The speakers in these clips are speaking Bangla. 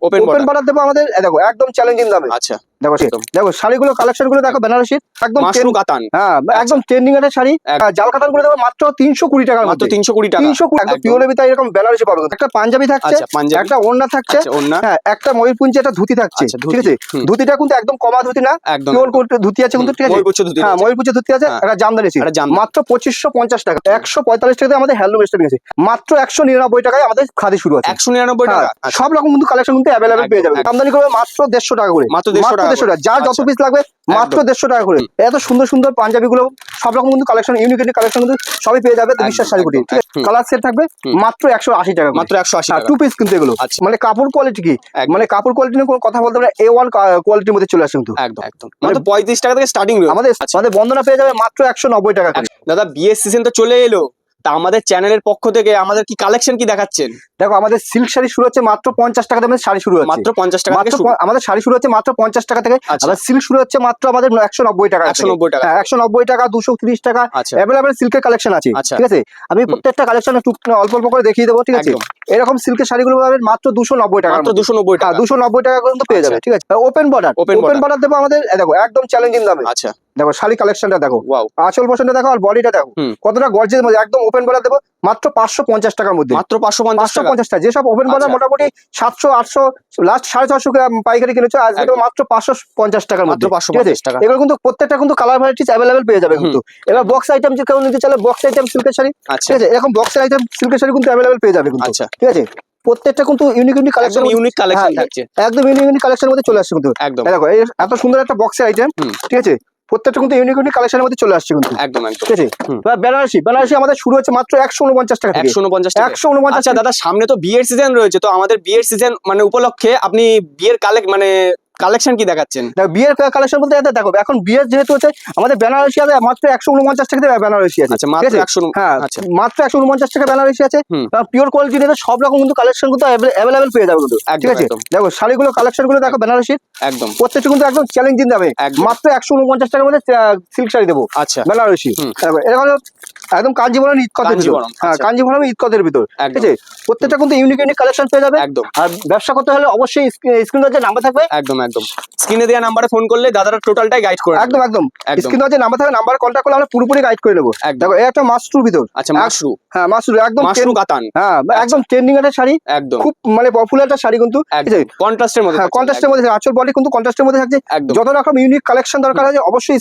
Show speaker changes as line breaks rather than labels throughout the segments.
ওপেন বর্ডার দেবো আমাদের দেখো একদম চ্যালেঞ্জিং দামে।
আচ্ছা
দেখো দেখো শাড়িগুলো কালেকশন গুলো দেখো বেনারসি একদম
মাশরু কাতান,
হ্যাঁ একদম ট্রেন্ডিং এর শাড়ি। জাল কাতান করে দেবো মাত্র 320 টাকার
মাত্র
মধ্যে।
320 টাকা।
320 একদম পিওর বিতা এরকম বেনারসি পাবে। একটা পাঞ্জাবি থাকছে,
আচ্ছা পাঞ্জাবি,
একটা ওড়না থাকছে,
আচ্ছা ওড়না,
হ্যাঁ একটা ময়ূরপুঞ্জি একটা ধুতি থাকছে।
আচ্ছা,
ঠিক আছে, ধুতিটা কিন্তু একদম কমা ধুতি না,
একদম
পিওর ধুতি আছে কিন্তু। ঠিক আছে,
ময়ূরপুচ্ছ ধুতি
হ্যাঁ
রয়েছে।
ময়ূরপুঞ্জি ধুতি আছে,
হ্যাঁ।
একটা জামদানি আছে
একটা জামদানি।
মাত্র 2550 টাকা। 145 টাকাতে আমাদের হ্যান্ডলুম স্টাইল আছে। মাত্র 199 টাকায় আমাদের খাদি শুরু আছে।
199 টাকা। আচ্ছা,
সব রকম কিন্তু কালেকশন কিন্তু অ্যাভেলেবেল পেয়ে যাবে। আমদানি করে মাত্র 150 টাকা করে,
মাত্র 150 টাকা।
যার যত
আচ্ছা।
পিস লাগবে মাত্র 150 টাকা করে। এত সুন্দর সুন্দর পাঞ্জাবি গুলো সব রকম কিন্তু কালেকশন, ইউনিক কালেকশন কিন্তু সবই পেয়ে যাবে বিশ্বাস শাড়ি কুটি। ঠিক আছে, কালার সেট থাকবে মাত্র 180 টাকা,
মাত্র 180 টাকা।
টু পিস কিন্তু এগুলো।
আচ্ছা।
মানে কাপড় কোয়ালিটি কি, মানে কাপড় কোয়ালিটি নিয়ে কোনো কথা বলতে পারে, A1 কোয়ালিটির মধ্যে চলে আসে কিন্তু।
একদম একদম মাত্র 35 টাকা থেকে স্টার্টিং রয়েছে।
আমাদের বন্দনা পেয়ে যাবে মাত্র 190 টাকা করে।
দাদা বিয়ের সিজন তো চলে এলো, তা আমাদের চ্যানেলের পক্ষ থেকে আমাদের কি কালেকশন কি দেখাচ্ছেন?
দেখো আমাদের সিল্ক শাড়ি শুরু হচ্ছে মাত্র 50 টাকা থেকে শাড়ি শুরু হচ্ছে।
মাত্র 50 টাকা থেকে শুরু।
আমাদের শাড়ি শুরু হচ্ছে মাত্র 50 টাকা থেকে।
আচ্ছা।
আমাদের সিল্ক শুরু হচ্ছে মাত্র আমাদের 190 টাকা।
190 টাকা।
হ্যাঁ 190 টাকা, 230 টাকা
আচ্ছা।
অ্যাভেলেবেল সিল্কের কালেকশন আছে।
আচ্ছা।
ঠিক আছে, আমি প্রত্যেকটা কালেকশন একটু অল্প অল্প করে দেখিয়ে দেবো। ঠিক আছে,
একদম।
এরকম সিল্কের শাড়িগুলো পাবেন মাত্র 290 টাকা,
মাত্র 290 টাকা।
290 টাকা কিন্তু পেয়ে যাবে। ঠিক আছে, ওপেন বর্ডার দেবো আমাদের দেখো একদম চ্যালেঞ্জিং দামে।
আচ্ছা
দেখো শাড়ি কালেকশনটা দেখো,
ওয়াও,
আঁচল বসনটা দেখো আর বডিটা দেখো কতটা গর্জিয়াস মধ্যে। একদম ওপেন বর্ডার দেবো মাত্র 550 টাকার মধ্যে।
মাত্র 550 টাকা।
550 টাকা। যেসব ওপেন বর্ডার
আচ্ছা।
মোটামুটি 700 800 লাস্ট 650 পাইকারি কিনেছো, আজকে তো মাত্র 550 টাকার মধ্যে।
মাত্র 550 টাকা।
এগুলো কিন্তু প্রত্যেকটা কিন্তু কালার ভ্যারাইটিস অ্যাভেলেবেল পেয়ে যাবে কিন্তু। এবার বক্স আইটেম যে কেউ নিতে চাইলে বক্স আইটেম সিল্কের শাড়ি।
আচ্ছা।
ঠিক আছে, এরকম বক্স আইটেম সিল্কের শাড়ি কিন্তু অ্যাভেলেবেল পেয়ে যাবে কিন্তু।
আচ্ছা।
ঠিক আছে, প্রত্যেকটা কিন্তু ইউনিক কালেকশন,
ইউনিক কালেকশন থাকছে।
একদম ইউনিক কালেকশনের মধ্যে চলে আসছে কিন্তু।
একদম
দেখো এত সুন্দর একটা বক্সের আইটেম। ঠিক আছে, প্রত্যেকটা কিন্তু ইউনিক কালেকশনের মধ্যে চলে আসছে কিন্তু।
একদম একদম।
ঠিক আছে, বেনারসি আমাদের শুরু হচ্ছে মাত্র 149 টাকা থেকে।
149 টাকা।
149।
আচ্ছা দাদা সামনে তো বিয়ের সিজন রয়েছে, তো আমাদের বিয়ের সিজন মানে উপলক্ষে আপনি বিয়ের কালেকশন কি দেখাচ্ছেন?
বিয়ের কালেকশন বলতে দেখো এখন বিয়ের যেহেতু হচ্ছে আমাদের বেনারসি আছে মাত্র 149 টাকা থেকে বেনারসি আছে।
আচ্ছা মাত্র 100।
হ্যাঁ
আচ্ছা
মাত্র 149 টাকা বেনারসি আছে। পিওর কোয়ালিটি নিয়ে সব রকম কিন্তু কালেকশন কিন্তু অ্যাভেলেবেল পেয়ে যাবে কিন্তু। ঠিক আছে, দেখো শাড়িগুলো কালেকশন গুলো দেখো বেনারসি
একদম
প্রত্যেকটা কিন্তু একদম চ্যালেঞ্জিং দামে। মাত্র 149 টাকার মধ্যে সিল্ক শাড়ি দেবো।
আচ্ছা
বেনারসি এরকম একদম কাঞ্জিভরম ঈদকতের ভিতর। হ্যাঁ কাঞ্জিভরম ঈদকতের ভিতর। ঠিক আছে, প্রত্যেকটা কিন্তু ইউনিক কালেকশন পেয়ে যাবে।
একদম।
আর ব্যবসা করতে হলে অবশ্যই স্ক্রিনে যে নাম্বার থাকবে,
একদম একদম স্ক্রিনে দেওয়া নাম্বারে ফোন করলে দাদারা টোটালটাই গাইড করে।
একদম একদম স্ক্রিনে যে নাম্বার থাকবে নাম্বার কন্টাক্ট করলে আমরা পুরোপুরি গাইড করে নেবো। দেখো এই একটা মাশরুর ভিতর।
আচ্ছা মাশরু।
হ্যাঁ মাশরু একদম
মাশরু কাতান।
হ্যাঁ একদম ট্রেন্ডিং একটা শাড়ি,
একদম
খুব মানে পপুলার একটা শাড়ি কিন্তু। ঠিক আছে,
কন্ট্রাস্টের মধ্যে।
হ্যাঁ কন্ট্রাস্টের মধ্যে, আঁচল বডি কিন্তু কন্ট্রাস্টের মধ্যে থাকছে। যত রকম ইউনিক কালেকশন দরকার আছে অবশ্যই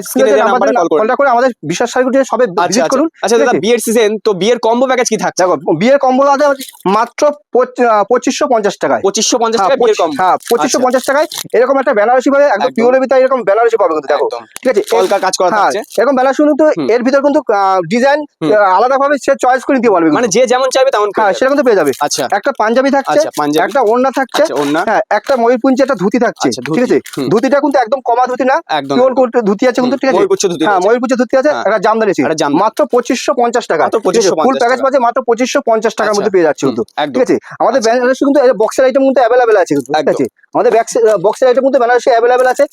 স্ক্রিনে নাম্বারে কন্টাক্ট করে আমাদের বিশেষ শাড়িগুলো সবে ভিজিট করুন।
আচ্ছা দাদা বিয়ের সিজন তো বিয়ের কম্বো প্যাকেজ কি থাকছে?
দেখো বিয়ের কম্বো আছে মাত্র 2550 টাকায়।
2550 টাকা বিয়ের কম্বো।
হ্যাঁ 2550 টাকায় এরকম একটা বেনারসি পাবে, একদম পিওর ভিতরে এরকম বেনারসি পাবে কিন্তু। দেখো ঠিক আছে,
কলকা কাজ করা থাকছে
এরকম বেনারসি কিন্তু এর ভিতর কিন্তু ডিজাইন আলাদা ভাবে সে চয়েস করে নিতে পারবে,
মানে যে যেমন চাইবে তেমন।
হ্যাঁ সেটা কিন্তু পেয়ে যাবে।
আচ্ছা
একটা পাঞ্জাবি থাকছে, একটা ওড়না থাকছে, হ্যাঁ একটা ময়ূরপুঞ্জি একটা ধুতি থাকছে। ঠিক আছে, ধুতিটা কিন্তু একদম কমা ধুতি না, পিওর ধুতি আছে কিন্তু। ঠিক আছে, হ্যাঁ ময়ূরপুঞ্জি ধুতি আছে, একটা জামদানি আছে মাত্র 2550 টাকা। ফুল প্যাকেজ পাচ্ছে মাত্র 2550 টাকার মধ্যে পেয়ে যাচ্ছে কিন্তু। ঠিক আছে, আমাদের বেনারসি কিন্তু বক্সের আইটেম কিন্তু অ্যাভেলেবেল আছে কিন্তু। ঠিক আছে, আমাদের বক্সের আইটেম কিন্তু বেনারসি অ্যাভেলেবেল আছে।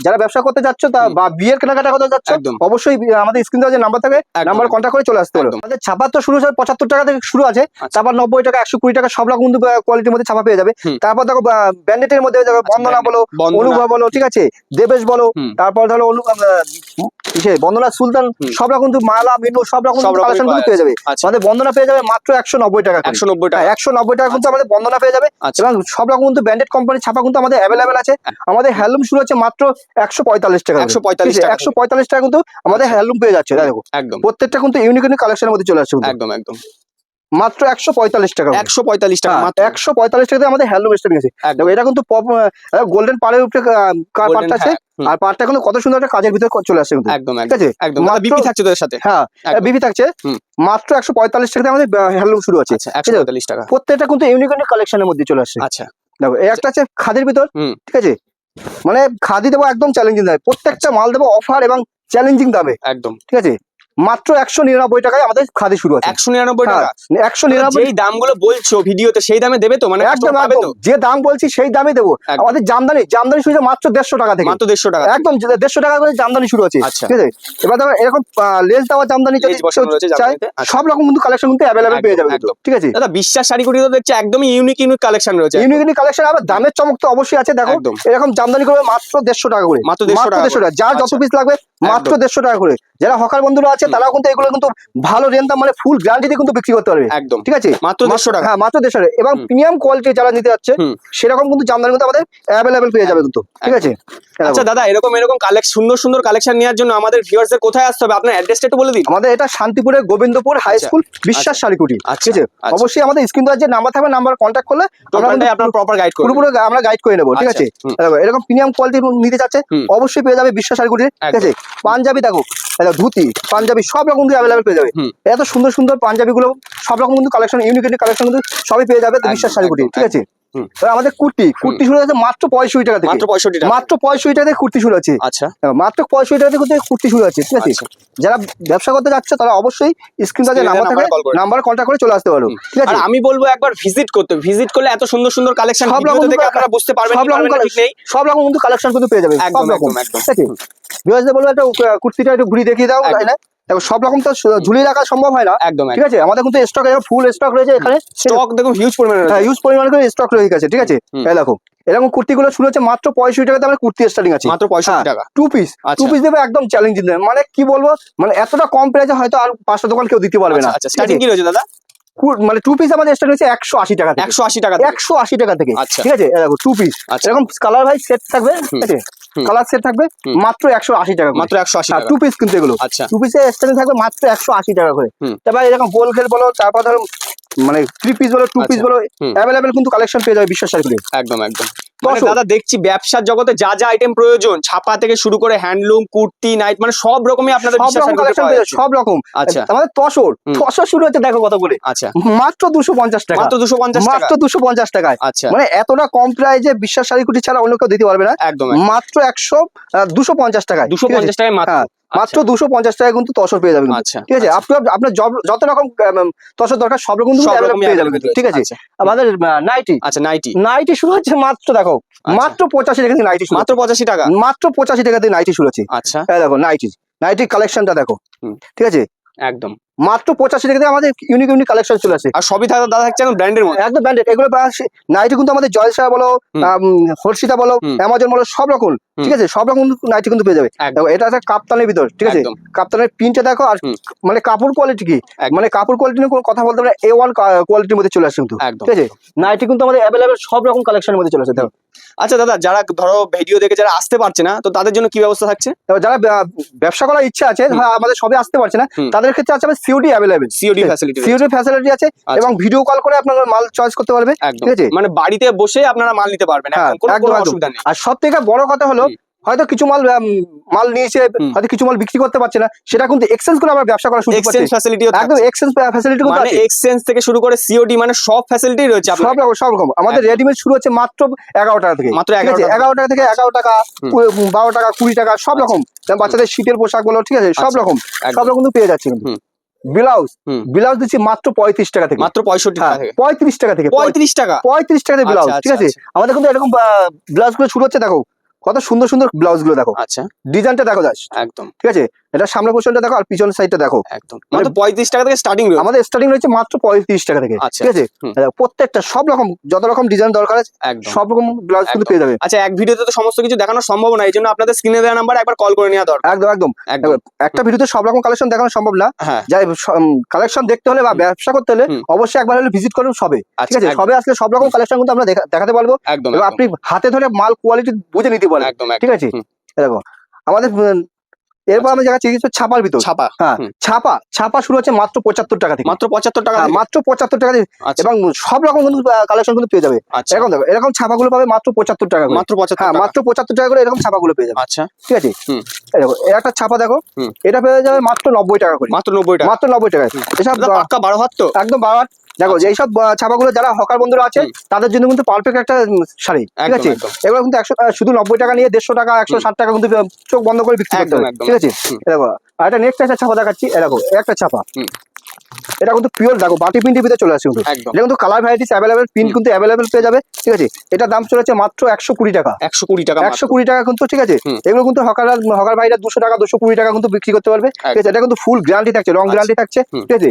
যারা ব্যবসা করতে যাচ্ছ বা বিয়ের কেনাকাটা করতে যাচ্ছ অবশ্যই আমাদের স্ক্রিনে যে নাম্বার থাকে নাম্বার কন্টাক্ট করে চলে আসতে পারো। আমাদের ছাপা তো শুরু হচ্ছে 75 টাকা থেকে শুরু আছে, তারপর 90 টাকা 120 টাকা সব রকম কিন্তু কোয়ালিটির মধ্যে ছাপা পেয়ে যাবে। তারপর দেখো ব্র্যান্ডেড এর মধ্যে বন্দনা বলো, অনুভব বলো, ঠিক আছে দেবেশ বলো, তারপর ধরো বন্দনা সুলতান, সব রকম কিন্তু মালা মিনু সব রকম কালেকশন কিন্তু পেয়ে যাবে। আমাদের বন্দনা পেয়ে যাবে মাত্র 190 টাকা।
190 টাকা
190 টাকা কিন্তু আমাদের বন্দনা পেয়ে যাবে। এবং সব রকম কিন্তু ব্র্যান্ডেড কোম্পানির ছাপা কিন্তু আমাদের অ্যাভেলেবেল আছে। আমাদের হ্যান্ডলুম শুরু হচ্ছে মাত্র 145 টাকা। 145 টাকা কিন্তু আমাদের হ্যান্ডলুম পেয়ে যাচ্ছে। দেখো
একদম
প্রত্যেকটা কিন্তু ইউনিক কালেকশনের মধ্যে চলে আসছে
একদম একদম
মাত্র 145 টাকা।
145 টাকা মাত্র
145 টাকাতে আমাদের হ্যান্ডলুম স্টাইল আছে। দেখো এটা কিন্তু গোল্ডেন পাড়ের উপরে পাড়টা আছে, আর পাড়টা কিন্তু কত সুন্দর একটা কাজের ভিতরে চলে আসছে কিন্তু।
একদম
ঠিক আছে,
একদম বিপি থাকছে তোদের সাথে।
হ্যাঁ বিপি থাকছে মাত্র 145 টাকাতে আমাদের হ্যান্ডলুম শুরু আছে।
145 টাকা
প্রত্যেকটা কিন্তু ইউনিক কালেকশনের মধ্যে চলে আসছে।
আচ্ছা
দেখো এই একটা আছে খাদির ভিতর। ঠিক আছে, মানে খাদি দেবো একদম চ্যালেঞ্জিং দামে, প্রত্যেকটা মাল দেবো অফার এবং চ্যালেঞ্জিং দামে।
একদম
ঠিক আছে, মাত্র 199 টাকায় আমাদের খাদি শুরু আছে।
199 টাকা?
199।
যেই দামগুলো বলছো ভিডিওতে সেই দামে দেবে তো? মানে
একদম একদম যে দাম বলছি সেই দামে দেবো। আমাদের জামদানি শুরু আছে মাত্র 150 টাকা থেকে।
মাত্র 150 টাকা?
একদম 150 টাকা করে জামদানি শুরু আছে।
আচ্ছা,
ঠিক আছে। এবার দেখো এরকম লেস দেওয়া জামদানি যদি চাই সব রকম কিন্তু কালেকশন কিন্তু অ্যাভেলেবল পেয়ে যাবে। ঠিক আছে
দাদা, বিশ্বাস শাড়ি কুটি তো দেখছি একদমই ইউনিক কালেকশন রয়েছে।
ইউনিক কালেকশন, আবার দামের চমক তো অবশ্যই আছে। দেখো এরকম জামদানি করবে মাত্র 150 টাকা করে।
মাত্র 150 টাকা।
যার যত পিস লাগবে মাত্র 150 টাকা করে। যারা হকার বন্ধুরা আছে তারাও কিন্তু এগুলো কিন্তু ভালো রেন্ট মানে ফুল গ্যারান্টি দিয়ে কিন্তু বিক্রি করতে পারবে।
একদম
ঠিক আছে,
মাত্র 150 টাকা।
হ্যাঁ মাত্র 150 টাকা। এবং প্রিমিয়াম কোয়ালিটি যারা নিতে যাচ্ছে সেরকম কিন্তু জামদানি কিন্তু আমাদের অ্যাভেলেবল পেয়ে যাবে কিন্তু। ঠিক আছে।
আচ্ছা দাদা, এরকম সুন্দর কালেকশন নেওয়ার জন্য আমাদের ভিউয়ারদের কোথায় আসতে হবে? আপনার অ্যাড্রেসটা একটু বলে দিন।
আমাদের এটা শান্তিপুরের গোবিন্দপুর হাই স্কুল, বিশ্বাস শাড়ি কুটি। ঠিক আছে, অবশ্যই আমাদের স্ক্রিন যে নাম্বার থাকবে নাম্বার কন্ট্যাক্ট করলে
আপনার প্রপার গাইড করব,
পুরো আমরা গাইড করে নেবো। ঠিক আছে, এরকম প্রিমিয়াম কোয়ালিটি নিতে চাচ্ছে অবশ্যই পেয়ে যাবে বিশ্বাস শাড়ি কুটি। ঠিক আছে, পাঞ্জাবি দেখো, ধুতি পাঞ্জাবি সব রকম কিন্তু অ্যাভেলেবল পেয়ে যাবে। এত সুন্দর সুন্দর পাঞ্জাবি গুলো সব রকম কিন্তু কালেকশন, ইউনিক কালেকশন কিন্তু সবই পেয়ে যাবে বিশ্বাস শাড়ি কুটি। ঠিক আছে, আমাদের কুর্তি শুরু আছে মাত্র 65 টাকা থেকে। মাত্র 65 টাকা থেকে কুর্তি শুরু আছে।
আচ্ছা,
মাত্র 65 টাকা থেকে কুর্তি শুরু আছে। ঠিক আছে, যারা ব্যবসা করতে যাচ্ছে তারা অবশ্যই স্ক্রিন টাচে নাম্বার কন্ট্যাক্ট করে চলে আসতে পারো। ঠিক আছে,
আমি বলবো একবার ভিজিট করলে এত সুন্দর কালেকশন
সব রকম
দেখে আপনারা বুঝতে পারবেন।
সব রকম কিন্তু কালেকশন কিন্তু পেয়ে যাবে। সব রকম। ঠিক আছে, ভিউয়ার্সদের বলবো একটা কুর্তিটা একটু ঘুরিয়ে দেখিয়ে দাও। দেখো সব রকম তো ঝুলিয়ে রাখা সম্ভব হয় না।
একদম।
ঠিক আছে, আমাদের কিন্তু স্টক ফুল স্টক রয়েছে এখানে।
স্টক দেখো হিউজ পরিমাণে,
হিউজ পরিমাণে করে স্টক রয়ে গেছে। ঠিক আছে, এই দেখো এরকম কুর্তিগুলো শুরু হচ্ছে মাত্র 65 টাকাতে আমাদের কুর্তি স্টার্টিং আছে।
মাত্র 65 টাকা।
টু পিস দেবে একদম চ্যালেঞ্জিং দেবে। মানে কি বলবো, মানে এতটা কম প্রাইসে হয়তো আর 5টা দোকান কেউ দিতে পারবে না।
আচ্ছা, স্টার্টিং কি রয়েছে দাদা?
মানে টু পিস আমাদের স্টার্ট হচ্ছে 180 টাকা থেকে।
180 টাকা?
180 টাকা থেকে। ঠিক আছে, দেখো টু পিস এরকম কালার ভাই সেট থাকবে। ঠিক আছে, কালার সেট থাকবে মাত্র 180 টাকা।
মাত্র 180 টাকা
টু পিস কিন্তু এগুলো। টু পিসে স্টার্টিং থাকবে মাত্র 180 টাকা করে। তারপর এরকম গোল খেল বলো, তারপর ধরো মানে থ্রি পিস বলো, টু পিস বলো, অ্যাভেলেবেল কিন্তু কালেকশন পেয়ে যাবে বিশ্বাস শাড়ি।
একদম। মানে দাদা দেখছি ব্যবসার জগতে যা আইটেম প্রয়োজন, ছাপা থেকে শুরু করে হ্যান্ডলুম, কুর্তি, নাইট, মানে সব রকমই আপনাদের
কালেকশন পেয়ে যাবে। সব রকম।
আচ্ছা,
আমাদের তসর শুরু হচ্ছে দেখো কত করে।
আচ্ছা,
মাত্র 250 টাকা।
মাত্র 250
টাকায়।
আচ্ছা,
মানে এতটা কম প্রাইসে বিশ্বাস শাড়ি কুটি ছাড়া অন্য কেউ দিতে পারবে না।
একদম।
মাত্র 250 টাকায়।
250 টাকায়
মাত্র 250 টাকায় কিন্তু তসর পেয়ে যাবেন। ঠিক আছে, আপনার যত রকম তসর দরকার সব রকম পেয়ে যাবেন। ঠিক আছে, আমাদের নাইটি শুরু হচ্ছে মাত্র দেখো মাত্র 85 টাকা থেকে নাইটি শুরু।
মাত্র 85 টাকা?
মাত্র 85 টাকা থেকে নাইটি শুরু হচ্ছে।
আচ্ছা,
দেখো নাইটি কালেকশনটা দেখো। ঠিক আছে,
একদম
মাত্র 85 টাকা থেকে আমাদের ইউনিক কালেকশন চলে আসে।
আর সবই দাদা থাকছে ব্র্যান্ডের মধ্যে।
একদম ব্র্যান্ডেড। এগুলো নাইটি কিন্তু আমাদের জয়সা বলো, হর্ষিতা বলো, অ্যামাজন বলো, সব রকম। ঠিক আছে, সব রকম নাইটি কিন্তু পেয়ে যাবে। এটা আছে কাপ্তানের ভিতর। ঠিক আছে, কাপ্তানের প্রিন্টটা দেখো। আর মানে কাপড় কোয়ালিটি কি, মানে কাপড় কোয়ালিটি নিয়ে কোনো কথা বলতে পারে, A1 কোয়ালিটির মধ্যে চলে আসছে কিন্তু। ঠিক আছে, নাইটি কিন্তু আমাদের অ্যাভেলেবেল সব রকম কালেকশনের মধ্যে চলে আসে। দেখো
আচ্ছা দাদা, যারা ধরো ভিডিও দেখে যারা আসতে পারছে না, তো তাদের জন্য কি ব্যবস্থা থাকছে?
যারা ব্যবসা করার ইচ্ছা আছে, আমাদের সবে আসতে পারছে না, তাদের ক্ষেত্রে আছে সিওডি অ্যাভেলেবেল। সিওডি ফ্যাসিলিটি আছে এবং ভিডিও কল করে আপনারা মাল চয়েস করতে পারবে। ঠিক আছে,
মানে বাড়িতে বসে আপনারা মাল নিতে পারবেন, কোনো অসুবিধা নেই।
আর সব থেকে বড় কথা হলো, হয়তো কিছু মাল নিয়েছে, হয়তো কিছু মাল বিক্রি করতে পারছে না, সেটা কিন্তু এক্সচেঞ্জ করে আমরা ব্যবসা করার সুযোগ পাচ্ছি।
এক্সচেঞ্জ ফ্যাসিলিটি
একদম, এক্সচেঞ্জ ফ্যাসিলিটি
মানে এক্সচেঞ্জ থেকে শুরু করে সিওডি, মানে সব ফ্যাসিলিটি রয়েছে।
সব রকম আমাদের রেডিমেড শুরু হচ্ছে মাত্র 11 টাকা থেকে।
মাত্র
11 টাকা থেকে 11 টাকা, 12 টাকা, 20 টাকা, সব রকম। বাচ্চাদের শীতের পোশাক বলো, ঠিক আছে, সব রকম কিন্তু পেয়ে যাচ্ছে। কিন্তু ব্লাউজ দিচ্ছি মাত্র 35 টাকা থেকে।
মাত্র 65 টাকা থেকে?
35 টাকা থেকে।
35 টাকা?
35 টাকা থেকে ব্লাউজ। ঠিক আছে, আমাদের কিন্তু এরকম ব্লাউজ গুলো শুরু হচ্ছে। দেখো কত সুন্দর সুন্দর ব্লাউজ গুলো দেখো।
আচ্ছা,
ডিজাইনটা দেখো জাস্ট।
একদম।
ঠিক আছে, এটা সামনের পোর্শনটা দেখো আর পিছনের সাইডটা দেখো।
একদম, মাত্র 35 টাকা থেকে স্টার্টিং রয়েছে।
আমাদের স্টার্টিং রয়েছে মাত্র 35 টাকা থেকে। ঠিক আছে, প্রত্যেকটা সব রকম যত রকম ডিজাইন দরকার আছে সব রকম ব্লাউজ কিন্তু পেয়ে যাবে।
আচ্ছা, এক ভিডিওতে তো সমস্ত কিছু দেখানো সম্ভব না, এই জন্য আপনাদের স্ক্রিনে দেওয়া নাম্বার একবার কল করে নেওয়া দরকার।
একদম একটা ভিডিওতে সব রকম কালেকশন দেখানো সম্ভব না। যাই কালেকশন দেখতে হলে বা ব্যবসা করতে হলে অবশ্যই একবার হলে ভিজিট করুন সবে। ঠিক আছে, সবে আসলে সব রকম কালেকশন কিন্তু আমরা দেখাতে পারবো। এবং আপনি হাতে ধরে মাল কোয়ালিটি বুঝে নিতে পারবেন। ঠিক আছে, দেখো আমাদের এরপর আমি দেখাচ্ছি ছাপার ভিতর। ছাপা শুরু হচ্ছে মাত্র 75 টাকা থেকে।
মাত্র 75 টাকা?
মাত্র 75 টাকা। এবং সব রকম কিন্তু কালেকশন কিন্তু পেয়ে যাবে। এরকম দেখো, এরকম ছাপাগুলো পাবে মাত্র 75 টাকা।
মাত্র 75?
মাত্র 75 টাকা করে এরকম ছাপাগুলো পেয়ে যাবে।
আচ্ছা,
ঠিক আছে, দেখো একটা ছাপা দেখো, এটা পেয়ে যাবে মাত্র 90 টাকা করে।
মাত্র 90 টাকা?
মাত্র 90 টাকায়। এসব
পাক্কা 12 হাত তো?
একদম 12 হাত। দেখো এইসব ছাপাগুলো যারা হকার বন্ধুরা আছে তাদের জন্য কিন্তু পারফেক্ট একটা শাড়ি। ঠিক আছে, এগুলো কিন্তু শুধু 90 টাকা নিয়ে 150 টাকা, 160 টাকা কিন্তু চোখ বন্ধ করে বিক্রি করতে হবে। ঠিক আছে, দেখো আর এটা নেক্সট একটা ছাপা দেখাচ্ছি, এরকম একটা ছাপা। এটা কিন্তু পিওর দেখো বাটি প্রিন্টের ভিতরে চলে আসছে কিন্তু। এটা কিন্তু কালার ভ্যারাইটিস অ্যাভেলেবেল, প্রিন্ট কিন্তু অ্যাভেলেবেল পেয়ে যাবে, ঠিক আছে। এটা দাম চলেছে মাত্র 120 টাকা।
120 টাকা,
120 টাকা কিন্তু, ঠিক আছে। এগুলো কিন্তু হকার ভাইরা 200 টাকা 220 টাকা কিন্তু বিক্রি করতে পারবে, ঠিক আছে। এটা কিন্তু ফুল গ্যারান্টি থাকছে, রং গ্যারান্টি থাকছে, ঠিক আছে।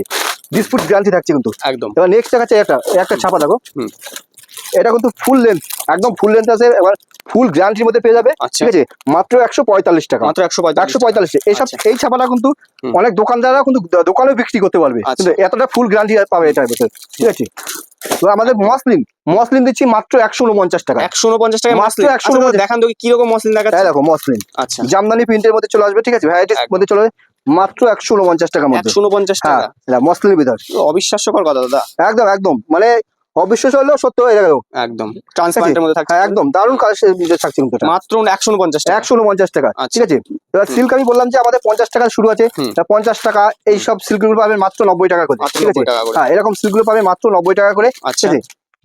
ডিসপুট গ্যারান্টি থাকছে কিন্তু
একদম।
এবার নেক্সট দেখাচ্ছে একটা ছাপা দেখো। এটা কিন্তু ফুল লেন্থ, একদম ফুল লেন্থ আছে, এবার ফুল গ্যারান্টির মধ্যে পেয়ে যাবে, ঠিক আছে। মাত্র 145 টাকা,
মাত্র
145। এইসব এই ছাপাটা কিন্তু অনেক দোকানদাররা কিন্তু দোকানেও বিক্রি করতে পারবে, কিন্তু এতটা ফুল গ্যারান্টি পাবে এটার ভিতরে, ঠিক আছে। তো আমাদের মসলিন দিচ্ছি মাত্র 149 টাকা।
149 টাকা
মাত্র
মসলিন।
149।
দেখান তো কি রকম মসলিন দেখাচ্ছে।
দেখো মসলিন,
আচ্ছা,
জামদানি প্রিন্টের মধ্যে চলে আসবে, ঠিক আছে। ভ্যারাইটিস মধ্যে চলে আসবে মাত্র 149 টাকার মধ্যে।
149 টাকা,
হ্যাঁ মসলিনের ভিতর।
অবিশ্বাস্যকর কথা দাদা।
একদম একদম, মানে অবিশ্বাস হলেও সত্য হয়ে গেল,
একদম ট্রান্সপারেন্টের মধ্যে থাকছে।
হ্যাঁ একদম দারুণ কালেকশন থাকছে কিন্তু এটা।
মাত্র 149 টাকা।
149 টাকা, ঠিক আছে। এবার সিল্ক আমি বললাম যে আমাদের 50 টাকা শুরু আছে, 50 টাকা। এই সব সিল্ক গুলো পাবেন মাত্র 90 টাকা করে, ঠিক আছে। হ্যাঁ এরকম সিল্ক গুলো পাবেন মাত্র 90 টাকা করে, ঠিক আছে।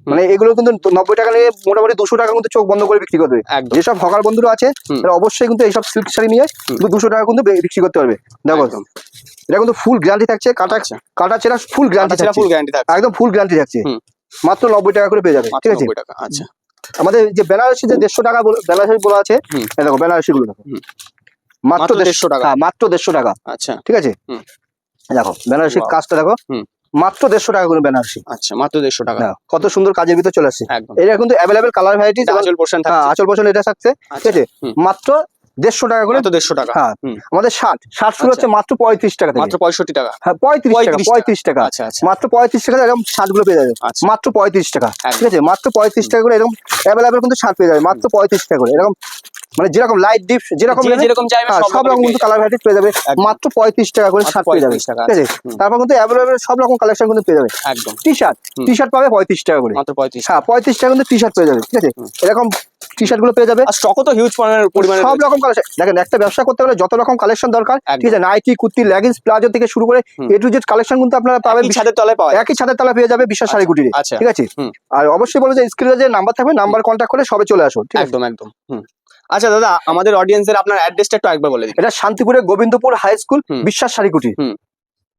মানে এগুলো কিন্তু 90 টাকা নিয়ে মোটামুটি 200 টাকা কিন্তু চোখ বন্ধ করে বিক্রি করবে। যেসব হকার বন্ধুরা আছে তারা অবশ্যই কিন্তু এইসব সিল্ক শাড়ি নিয়ে 200 টাকা কিন্তু বিক্রি করতে পারবে। দেখো এটা কিন্তু ফুল গ্যারান্টি থাকছে, কাটা ছেঁড়া ফুল গ্যারান্টি থাকছে, একদম ফুল গ্যারান্টি থাকছে। মাত্র 90 টাকা করে পেয়ে যাবে, ঠিক আছে।
আচ্ছা,
আমাদের যে বেনারসি যে 150 টাকা বেনারসি বলা আছে, দেখো বেনারসি গুলো দেখো মাত্র 150 টাকা, মাত্র 150 টাকা।
আচ্ছা,
ঠিক আছে। দেখো বেনারসির কাজটা দেখো মাত্র 150 টাকা করে বেনারসি।
আচ্ছা, মাত্র 150 টাকা।
কত সুন্দর কাজের ভিতর চলে আসছে। এটা কিন্তু অ্যাভেলেবেল কালার ভ্যারাইটিস,
আঁচল পোরশন থাকছে,
আঁচল পোরশন এটা থাকছে, ঠিক আছে। মাত্র 150 টাকা করে,
150 টাকা।
হ্যাঁ আমাদের 60 শুরু হচ্ছে মাত্র 35 টাকা থেকে,
মাত্র 65 টাকা।
হ্যাঁ 35 টাকা।
আচ্ছা আচ্ছা,
মাত্র 35 টাকা এরকম 60 গুলো পেয়ে যাবে, মাত্র 35 টাকা, ঠিক আছে। মাত্র 35 টাকা করে এরকম অ্যাভেলেবেল কিন্তু 60 পেয়ে যাবে মাত্র 35 টাকা করে। এরকম মানে যেরকম লাইট ডিপ যেরকম
চাইবে
সব রকম কিন্তু কালার ভ্যারাইটি পেয়ে যাবে মাত্র 35 টাকা করে 60 পেয়ে যাবে, ঠিক আছে। তারপর কিন্তু অ্যাভেলেবল সব রকম কালেকশন কিন্তু পেয়ে যাবে।
একদম।
টি শার্ট পাবে 35 টাকা করে,
মাত্র 35।
হ্যাঁ 35 টাকা কিন্তু টি শার্ট পেয়ে যাবে, ঠিক আছে। এরকম টি শার্ট গুলো পেয়ে যাবে,
আর স্টকও তো হিউজ পরিমাণে
সব রকম কালেকশন। দেখেন একটা ব্যবসা করতে গেলে যত রকম কালেকশন দরকার, ঠিক আছে। নাইটি, কুর্তি, লেগিংস, প্লাজো থেকে শুরু করে এ টু জেড কালেকশন কিন্তু আপনারা পাবেন
ছাদের তলায় পাওয়া যায়,
একই ছাদের তলায় পেয়ে যাবে বিশ্বাস শাড়ি কুটিরে, ঠিক আছে। আর অবশ্যই বলো যে স্ক্রিনে যে নাম্বার থাকবে নাম্বার কন্ট্যাক্ট করে সবে চলে আসো, ঠিক আছে।
একদম একদম। আচ্ছা দাদা, আমাদের অডিয়েন্সের আপনার অ্যাড্রেসটা একটু একবার বলে দিন।
এটা শান্তিপুরে গোবিন্দপুর হাই স্কুল বিশ্বাস শাড়ি কুটি।